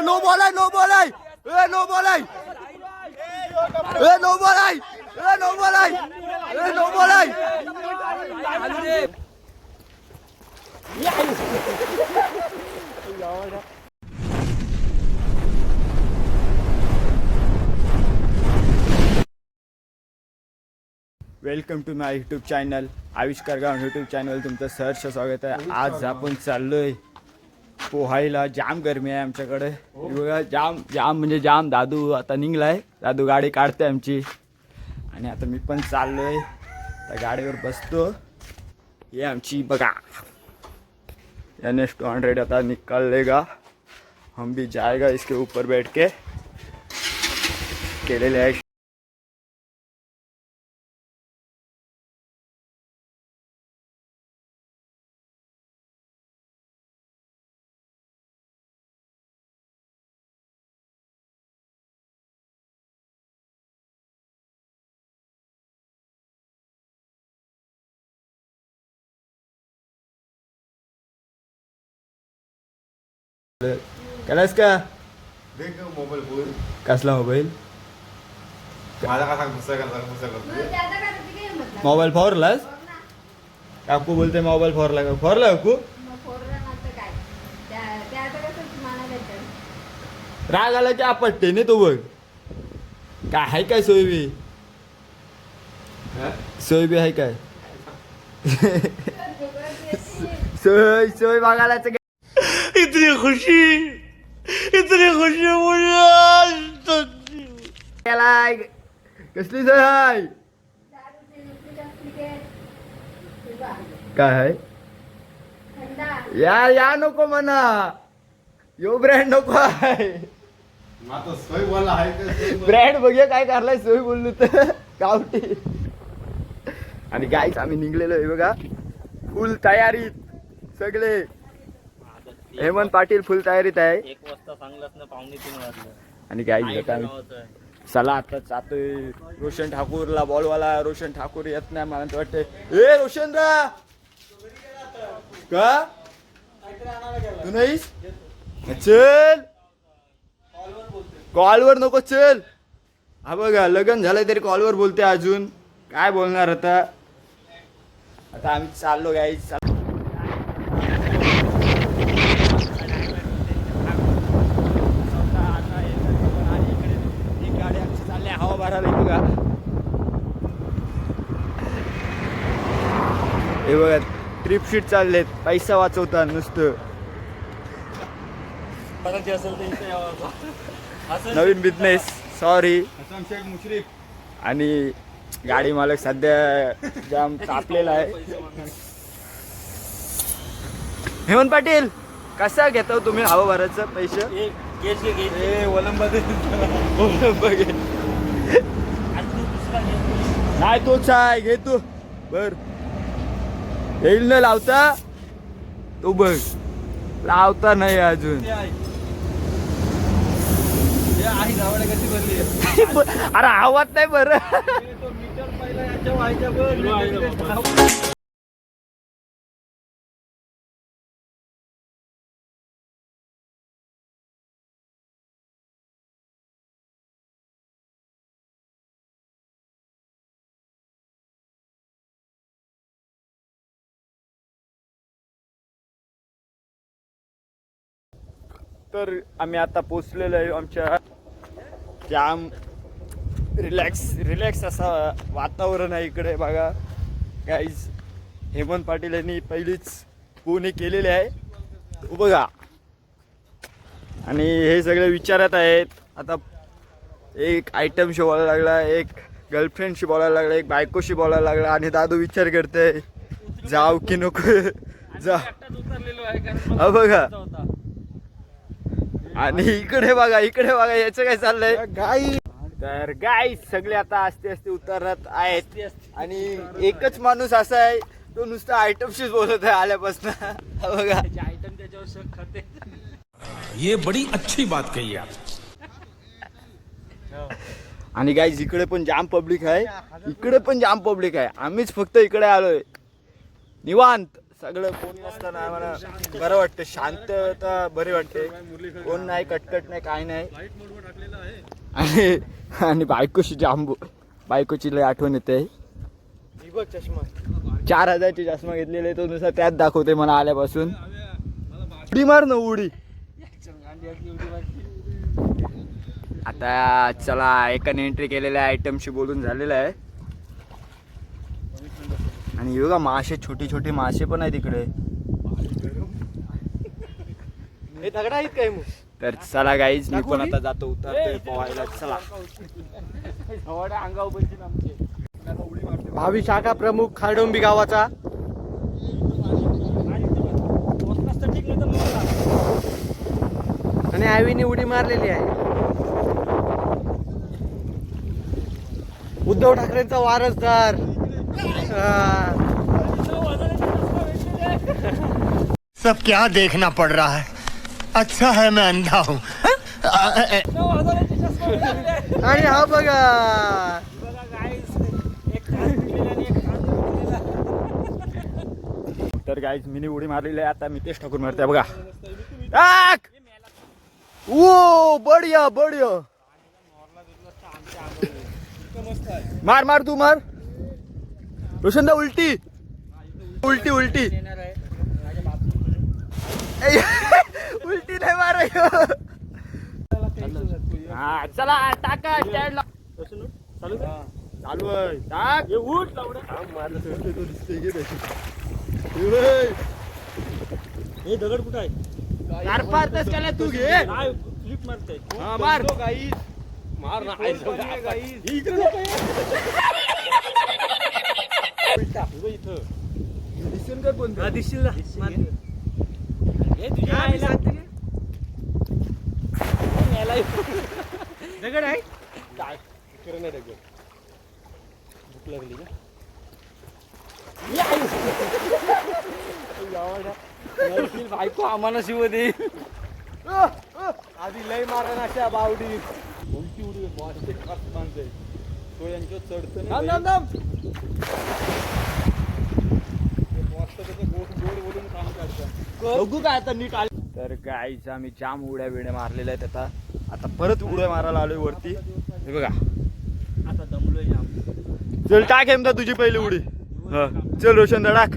No ball आहे no ball आहे no ball आहे नो बॉल आहे नो बॉल आहे नो बॉल आहे welcome to my YouTube channel Avishkar गाव यूट्यूब चॅनल तुमचं सहर्ष स्वागत आहे. आज आपण चाललोय पोहायला. जाम गरमी आहे आमच्याकडे. बघा जाम जाम म्हणजे जाम. दादू आता निघलाय. दादू गाडी काढते आमची आणि आता मी पण चाललोय. त्या गाडीवर बसतो. ये आमची बघा NS200 आता निकल लेगा. हम भी जाएगा इसके ऊपर बैठ के. केलेले आहे. केलास का देख मोबाईल बोल कसला मोबाईल माझा का सांग करतो मोबाईल फोरलास काकू बोलते मोबाईल फोरला का फोरला काकू राग आला की आपटते नाही तो बघ. काय आहे काय सोयबी सोयबी आहे काय सोय सोय बघायला. इतनी खुशी मुझे कसली सोय आहे काय आहे यार या नको म्हणा. यो ब्रँड नको आहे. माझा सोय बोलला आहे ब्रँड बघूया काय करलाय. सोय बोललो तर गावठी. आणि गाईच आम्ही निघलेलो आहे बघा फुल तयारीत सगळे. हेमंत पाटील फुल तयारीत आहे. 1 वाजता सांगलास ना 2:45 वाजले. आणि गाईच चला आता जातोय. रोशन ठाकूरला बॉलवाला. रोशन ठाकूर येत नाही मला तर वाटतंय. ए रोशन रा का तू नाहीस चल कॉलवर नको चल. हा बघा लग्न झालंय तरी कॉलवर बोलते अजून. काय बोलणार आता. आता आम्ही चाललो गाईच. हवा भरायला बघा. हे बघा ट्रिप शीट चाललेत. पैसा वाचवता नुसतं. नवीन बिझनेस. सॉरी शेख मुश्रीफ. आणि गाडी मालक सध्या जाम तापलेला आहे. हेमंत पाटील कसा घेतो तुम्ही हवा भरायचं पैसे. नाही तोच आहे घे तू बर. येईल न लावता तो बघ लावता नाही अजून. अरे आवाज नाही बरं. तर आम्ही आता पोचलेलो आहे आमच्या. जाम रिलॅक्स असा वातावरण आहे इकडे बघा गाईज. हेमंत पाटील यांनी पहिलीच पोहणे केलेले आहे बघा. आणि हे सगळे विचारत आहेत. आता एक आयटमशी बोलायला लागला, एक गर्लफ्रेंडशी बोलायला लागला, एक बायकोशी बोलायला लागला. आणि दादू विचार करते जाऊ की नको जा. हा बघा. आणि इकडे बघा याचं काय चाललंय गाई. तर गाई सगळे आता आस्ते उतरत आहेत. आणि एकच माणूस असा आहे तो नुसतं आयटमशीच बोलत आहे आल्यापासून. बघा आयटम त्याच्यावर शक खाते. ये बड़ी अच्छी बात कही आप. आणि गाईज इकडे पण जाम पब्लिक आहे. आम्हीच फक्त इकडे आलोय निवांत सगळं कोण नसताना आम्हाला बरं वाटतं, शांतता बरी वाटते. कोण नाही, कटकट नाही, काय नाही. आणि आणि बायकोची बायकोची लय आठवण येते. चष्मा 4000ची चष्मा घेतलेले, तो नुसार त्यात दाखवते मला आल्यापासून. उडी मार ना उडी. आता चला, एकाने एंट्री केलेल्या आयटमशी बोलून झालेलं आहे. आणि बघा मासे, छोटे छोटे मासे पण आहेत इकडे. दगड आहेत काय मग? तर चला गाईज, मी पण आता जातो उतरतोय पोहायला. चला. भावी शाखा प्रमुख खारडोंबी गावाचा. आणि आवीने उडी मारलेली आहे. उद्धव ठाकरेंचा वारसदार. सब क्या देखना पड़ रहा है, अच्छा है मैं अंधा हूँ. आणि हा बघा, तर गाईज मी उडी मारलेली आहे. आता मितेश ठाकूर मारते बघा. टाक. ओ बढिया बढिया. मार मार, तू मार. रोशनदा उलटी उलटी उलटी उलटी नाही मार. हा चला टाका स्टँडला. चालू आहे. टाक. उठ हे दगड कुठं आहे? चार पाच केला तू घे. फ्लिप मारतोय. हा मार. मार ना. दिसशील ना. हे तुझ्या आईला दगड आहे काय? नाही दगड. भूक लागली का? बायको आम्हाला शिव दे. आधी लय मारण अशा बावडी. कोणती उडी वाजते खास माणसं. तो यांच्या चढतं नाही. बघू काय आता नीट आले. तर गाईच आम्ही जाम उड्या बिड्या मारलेल्या आहेत. आता परत उड्या मारायला आलोय वरती. हे बघा, आता दमलोय जाम. चल टाक हेमदा तुझी पहिली उडी. हा चल रोशन दा टाक.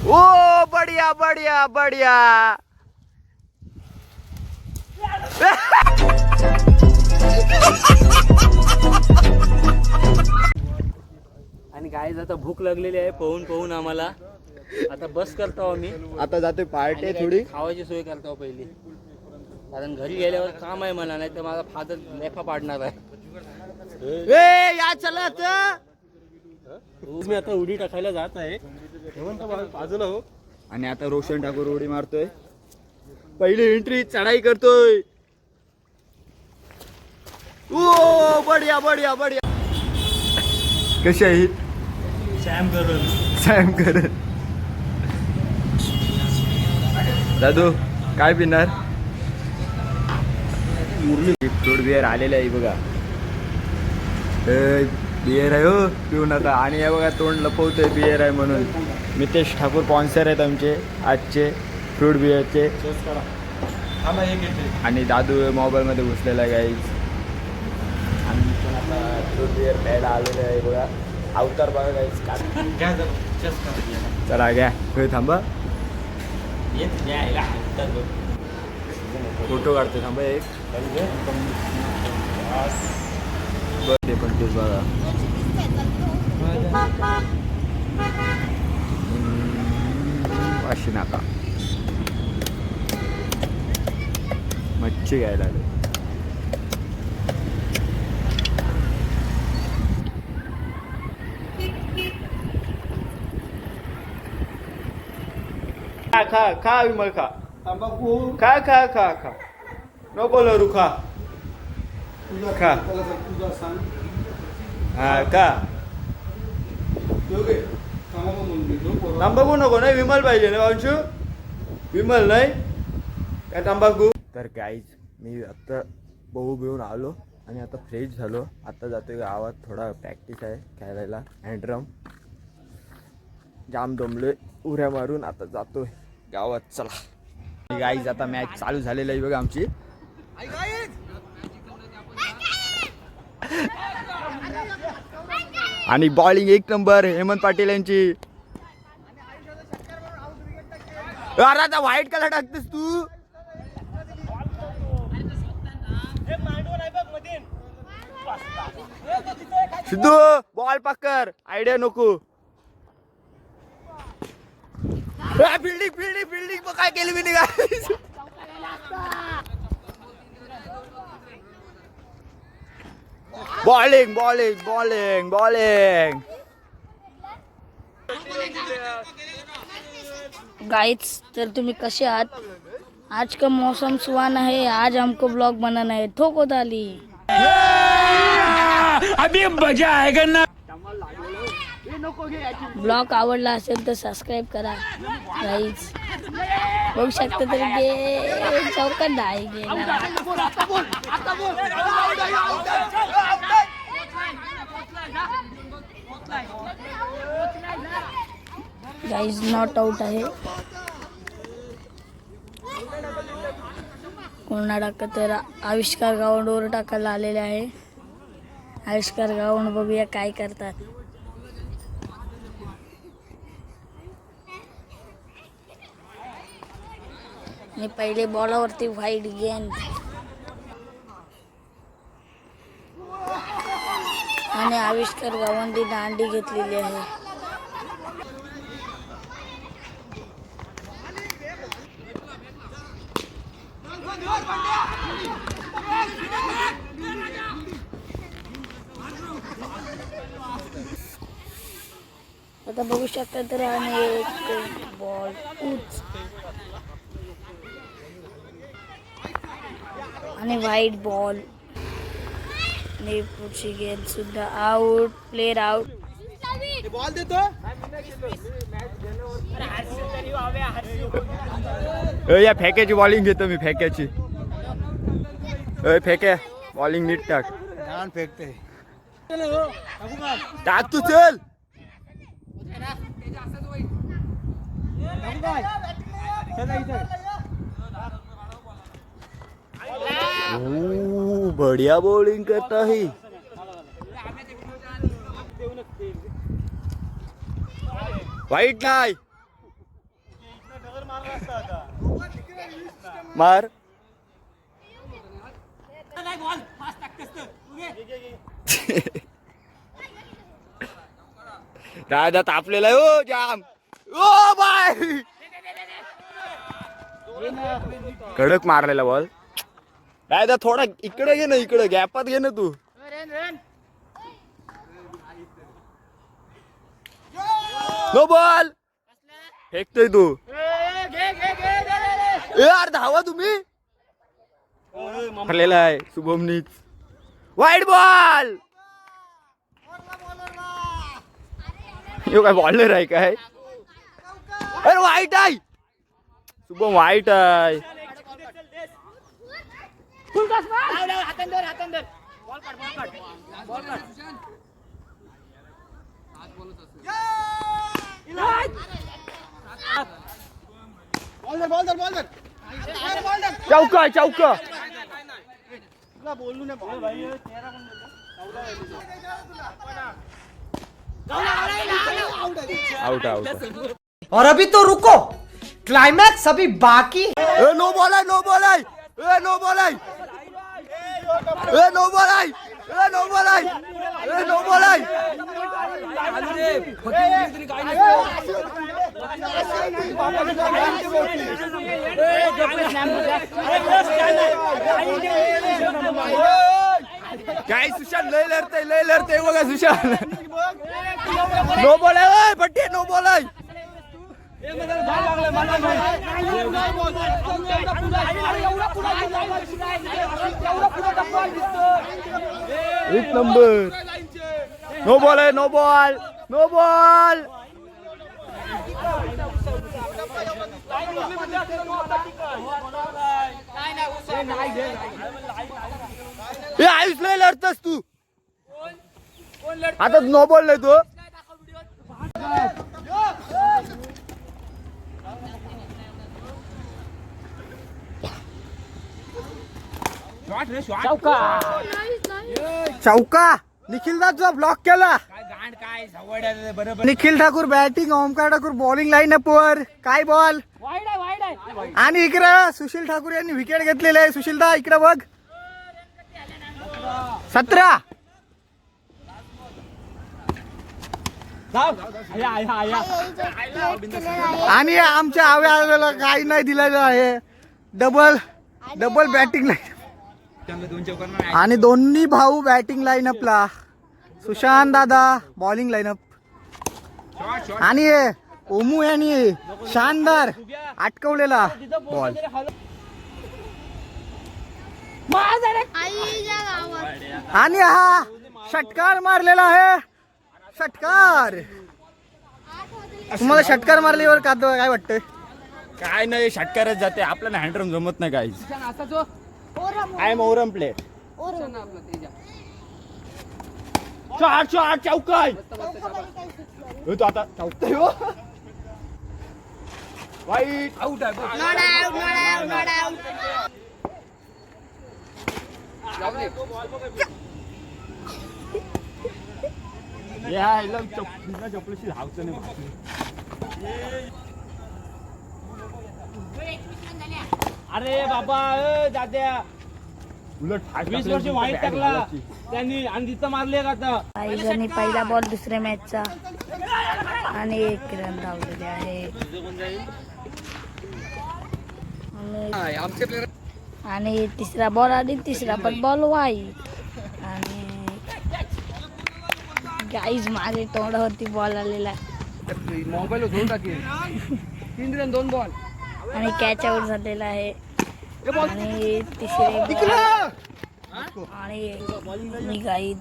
ओ बढिया बढिया बढिया. आणि गाईज आता भूक लागलेली आहे पोहून आम्हाला. आता बस करतो आम्ही. आता जातोय पार्टी आणि थोडी. खावायची सोय करतो पहिली, कारण घरी गेल्यावर काम आहे मला, नाही तर माझा फादर लेफा पाडणार आहे. ए या चला आता. मी आता उडी टाकायला जात आहे. बाजूला हो. आणि आता रोशन ठाकूर उडी मारतोय. पहिली एंट्री चढाई करतोय. ओ बढिया बढिया बढिया. कशी आहे सॅम करन. दादू काय पिणार? फ्रूट बिअर आलेलं आहे बघा. बिअर आहे हो, पिऊ नका. आणि हे बघा तोंड लपवतोय बिअर आहे म्हणून. मितेश ठाकूर स्पॉन्सर आहेत आमचे आजचे फ्रूट बिअरचे. आणि दादू मोबाईलमध्ये घुसलेला आहे गाईज. आम्ही पण आता फ्रूट बिअर प्यायला आलेलं आहे बघा. अवतार बघा गाईज. चला घ्या. हे थांबा, फोटो काढतो. थांबा एक. ते पण तेच बघा. वाशी नाका मच्छी घ्यायला आले. खा खा विमल खा. खा खा खा खा. नको लरू खा. खा. हा का तंबाखू नको नाही. विमल पाहिजे ना अंशू. विमल नाही काय तंबाखू. तर गाईज मी आता बहु घेऊन आलो आणि आता फ्रेश झालो. आता जातोय गावात. थोडा प्रॅक्टिस आहे खेळायला हँडड्रम. जाम दमलोय उऱ्या मारून. आता जातोय गावात. चला गाईज, आता मॅच चालू झालेली आहे बघा आमची. आणि बॉलिंग एक नंबर हेमंत पाटील यांची. अरे आता व्हाईट कलर टाकतेस तू. सिद्धू बॉल पक्कर, आयडिया नको. फिल्डिंग फिल्डिंग फिल्डिंग मग काय केली मी निघाली. Bowling bowling bowling bowling. Guys, तर तुम्ही कसे आहात? आज का मौसम सुहाना है. आज हमको ब्लॉग बनाना है. ठोको ताली. अभी मजा आएगा ना. ब्लॉग आवडला असेल तर सबस्क्राईब करा गाइस. बघू शकता तर गे चौकात नाही गेला. गाइस नॉट आउट आहे. कोणा टाकत तर आविष्कार गावंडवर टाकायला आलेले आहे. आविष्कार गावंड बघूया काय करतात. आणि पहिले बॉलावरती व्हाईट गेंद आणि आविष्कार गावंडी दांडी घेतलेली आहे. आता बघू शकता तर आणि एक बॉल उच आणि व्हाईट बॉल आणि पुढची गेंद सुद्धा आउट. Player out. या फेक्याची बॉलिंग घेतो मी. फेक्याची फेक्या बॉलिंग नीट टाक. फेकते टाक तू. चल बढ़िया बॉलिंग करता है. वाईट नाही मार. दादा तापलेला आहे. ओ जाम. ओ बाय कडक मारलेला बॉल. दादा थोडा इकडे घे ना. इकडे गॅपात घे ना तू. नो बॉल फेकतोय तू. यार धावा तुम्ही. मारलेला आहे शुभमनीच. वाईट बॉल. यो काय बॉलर आहे काय. अरे वाईट आहे शुभम. वाईट आहे. चौका चौका. Out out. और अभी तो रुको, क्लाइमैक्स अभी बाकी है. नो बॉल आहे. नो बॉल आहे. नो बॉल आहे. नो बॉल आहे. नो बॉल आहे. नो बॉल आहे. काय सुशांत लय लढतय बघा सुशांत. नो बॉल आहे. पट्टी नो बॉल आहे. एक नंबर. नो बॉल आहे. No ball. No ball. हे आयुष लय लढतस तू. आता नो बॉल नाही तू. चौका निखिल जो ब्लॉक केला. Nikhil Thakur batting, Omkar Thakur bowling line-up वर. काय बॉल आणि इकडे सुशील ठाकूर यांनी विकेट घेतलेले आहे. सुशीलदा इकडे बघ. 17. आणि आमच्या आव्याला काही नाही दिलेलं आहे. डबल बॅटिंग लाईन आणि दोन्ही भाऊ बॅटिंग लाईनअपला. सुशांत दादा बॉलिंग लाईनअप आणि ओमू यांनी शानदार अटकवलेला बॉल. आणि हा षटकार मारलेला आहे. षटकार. तुम्हाला षटकार मारल्यावर काय वाटतंय? काय नाही, षटकारच जाते. आपल्याला हँडरम जमत नाही गाईज. आय एम ओरम प्लेट. चौका तो आता चौका हो. वाईट आउट आहे. चपलीशी धावचं नाही. अरे बाबा दाद्या, उलट 20 वर्ष वाईट टाकला त्यांनी आणि तिथं मारले का आता. आईजनी पहिला बॉल दुसऱ्या मॅचचा आणि 1 रन धावलेले आहे. आणि तिसरा बॉल आणि तिसरा पण बॉल वाईट. आणि गाईज माझे तोंडावरती बॉल आलेला मोबाईल धुवून टाकेल. 3 रन 2 बॉल आणि कॅच आउट झालेला आहे. आणि तिसरे बॉल आणि गाईज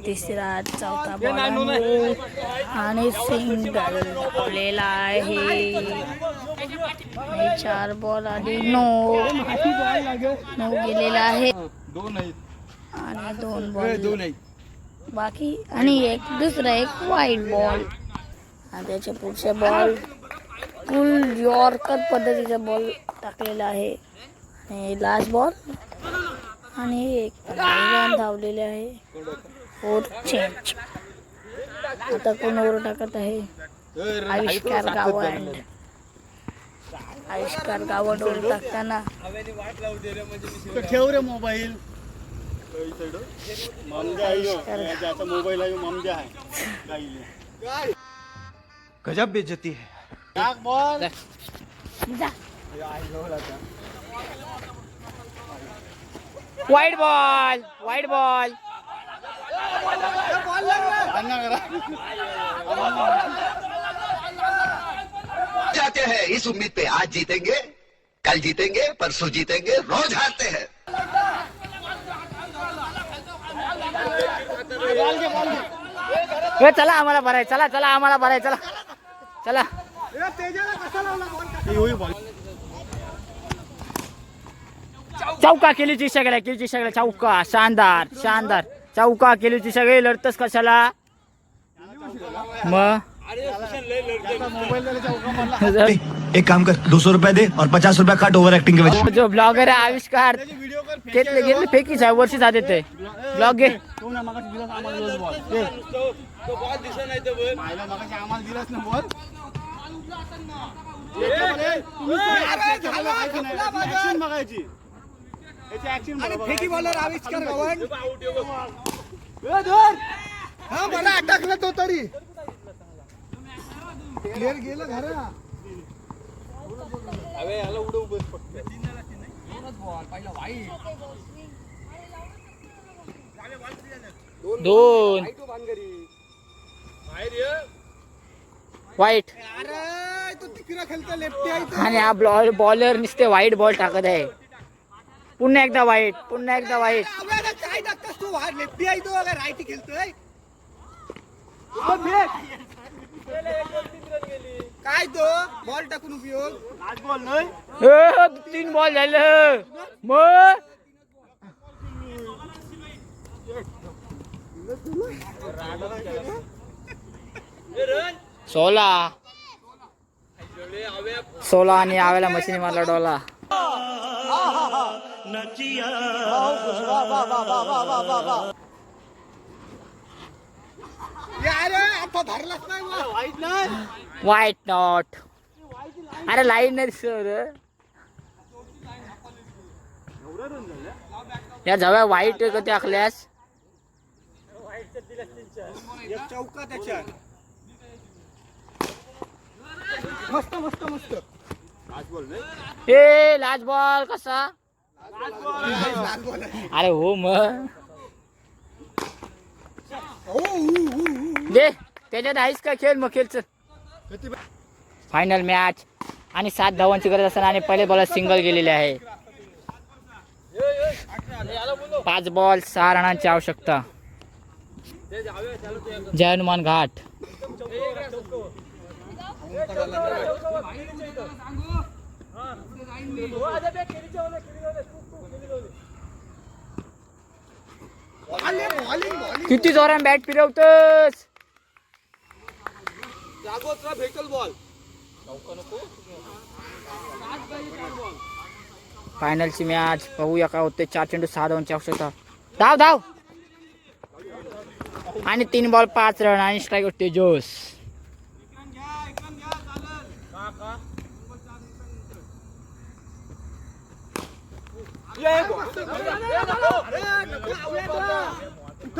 तिसरा चौथा बॉल आणि सिंगल झालेला आहे. 4 बॉल आणि 9 गेलेला आहे. आणि 2 बॉल बाकी आणि दुसरा एक वाईट बॉल. आणि त्याच्या पुढचे बॉल फुल यॉर्कर पद्धतीचा बॉल टाकलेला आहे. आणि लास्ट बॉल आणि 1 रन धावलेले आहे. 4 चेंज. आता कोण ओव्हर टाकत आहे? आविष्कार गावंड ओव्हर टाकताना ठेव रे मोबाईल. मोबाईल आहे मामजा आहे. गजब बेइज्जती है. Ball wide ball. जाते हैं इस उम्मीद पे आज जीतेंगे, कल जीतेंगे, परसों जीतेंगे, रोज हारते हैं. चला आम्हाला भराय. चला आम्हाला भराय. चला. चौका केलीची सगळ्या चौका. शानदार चौका केलीची सगळे. लढतच कशाला मग. एक काम कर, 200 रुपए दे और 50 रुपए काट ओवर एक्टिंग के वजह. जो ब्लॉगर आहे आविष्कार घेतले फेकी वर्षी जाते ते ब्लॉग घे. फेकी बॉलर आविष्कार गावंड. हा मला अटकला तो तरी क्लिअर गेलं घरा. दोन वाईट. अरे तो तिकडे खेळतो लेफ्टी आहे तो. आणि हा बॉलर नुसते वाईट बॉल टाकत आहे. पुन्हा एकदा वाईट. आव्याला काय टाकतोस तू? लेफ्टी आहे तो. अगर राईट खेळतोय काय तो बॉल टाकून उपयोग. 3 बॉल झालं मग. सोला आणि आव्याला मशीन मारला डोला. व्हाईट नॉट. अरे लाईन नाही सर या झव्या वाईट कधी आखल्यास. चौका त्याच्या मस्त मस्त मस्त. ए लास्ट बॉल कसा. अरे हो मग दे त्याच्यात आहेस का खेळ मग खेळ चल. फायनल मॅच आणि 7 धावांची गरज असताना आणि पहिले बॉल सिंगल गेलेले आहे. 5 बॉल 6 रनांची आवश्यकता. जय हनुमान घाट. किती जोरान बॅट फिरवतोस. फायनलची मॅच बघूया काय होते. 4 चेंडू 6 धावांची आवश्यकता. धाव धाव आणि 3 बॉल 5 रन आणि स्ट्राईक होते जोस.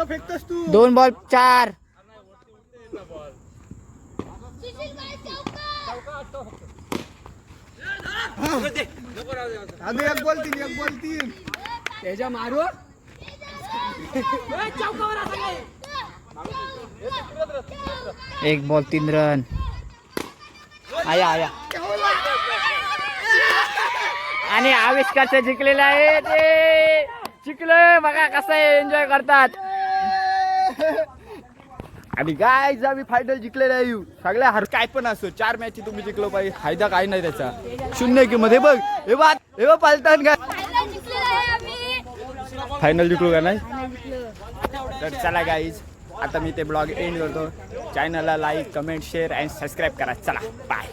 फेकतोस तू. 2 बॉल 4. अजून एक बॉल 3 एक बॉल 3 त्याच्या मारू. 1 बॉल 3 रन. आया आया आणि आविष्कारचं जिंकलेलं आहे ते. जिंकलं बघा कसं एन्जॉय करतात. आणि गाईज आम्ही फायनल जिंकलेला आहे. सगळ्या हर काय पण असो 4 मॅच तुम्ही जिंकलो पाहिजे. फायदा काही नाही त्याचा. 0 किंमत. हे बघ हे बघ पालतान का फायनल जिंकलो का नाही. तर चला गाईज आता मी ते ब्लॉग एंड करतो. चॅनलला like comment share and subscribe करा. चला बाय.